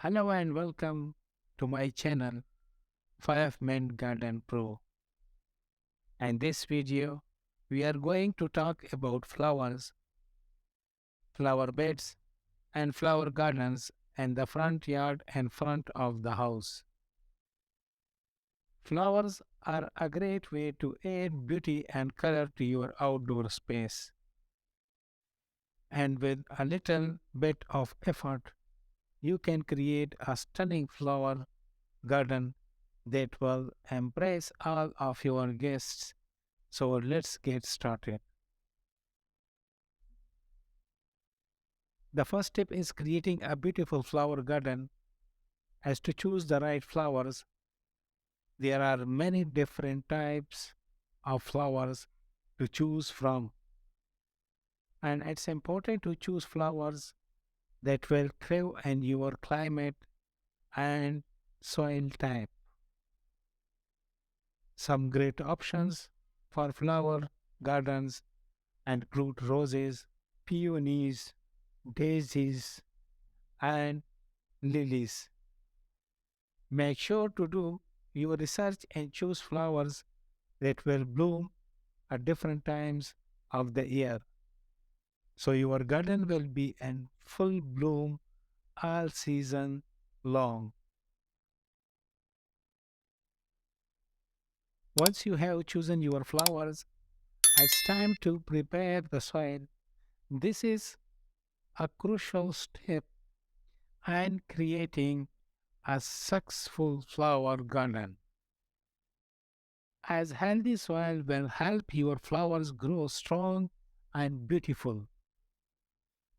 Hello and welcome to my channel 5 Men Garden Pro. And this video we are going to talk about flowers, flower beds and flower gardens and the front yard and front of the house. Flowers are a great way to add beauty and color to your outdoor space. And with a little bit of effort, you can create a stunning flower garden that will embrace all of your guests. So let's get started. The first step is creating a beautiful flower garden. As to choose the right flowers, there are many different types of flowers to choose from. And it's important to choose flowers that will thrive in your climate and soil type. Some great options for flower gardens include roses, peonies, daisies, and lilies. Make sure to do your research and choose flowers that will bloom at different times of the year. So your garden will be in full bloom all season long. Once you have chosen your flowers, it's time to prepare the soil. This is a crucial step in creating a successful flower garden, as healthy soil will help your flowers grow strong and beautiful.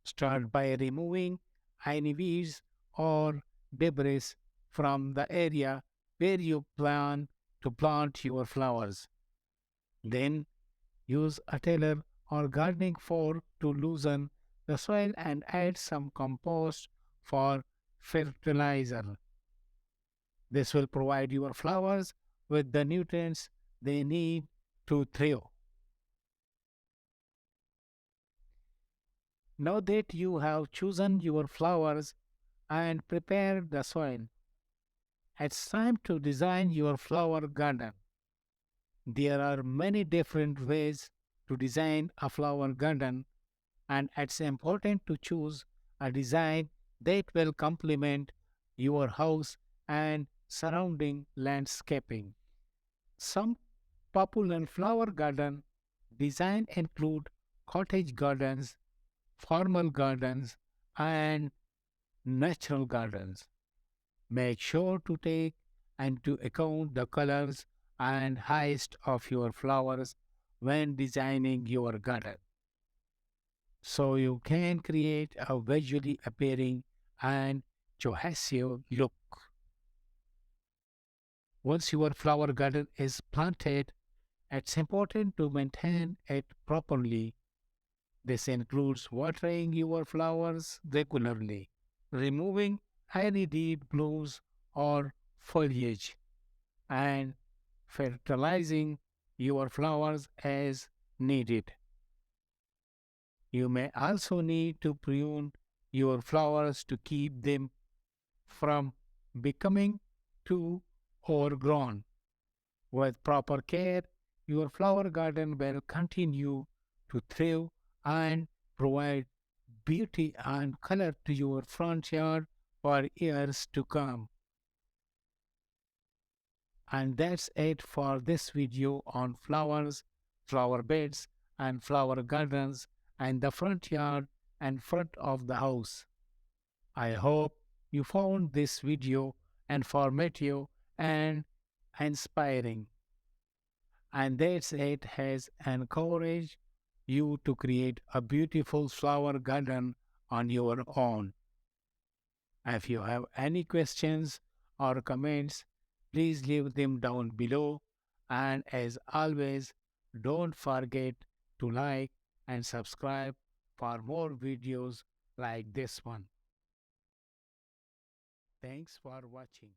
Start by removing any weeds or debris from the area where you plan to plant your flowers. Then use a tiller or gardening fork to loosen the soil and add some compost for fertilizer. This will provide your flowers with the nutrients they need to thrive. Now that you have chosen your flowers and prepared the soil, it's time to design your flower garden. There are many different ways to design a flower garden, and it's important to choose a design that will complement your house and surrounding landscaping. Some popular flower garden design include cottage gardens, formal gardens, and natural gardens. Make sure to take into account the colors and height of your flowers when designing your garden, so you can create a visually appealing and cohesive look. Once your flower garden is planted, it's important to maintain it properly. This includes watering your flowers regularly, removing any dead blooms or foliage, and fertilizing your flowers as needed. You may also need to prune your flowers to keep them from becoming too overgrown. With proper care, your flower garden will continue to thrive and provide beauty and color to your front yard for years to come. And that's it for this video on flowers, flower beds, and flower gardens and the front yard and front of the house. I hope you found this video informative and inspiring, and that it has encouraged you to create a beautiful flower garden on your own. If you have any questions or comments, please leave them down below. And as always, don't forget to like and subscribe for more videos like this one. Thanks for watching.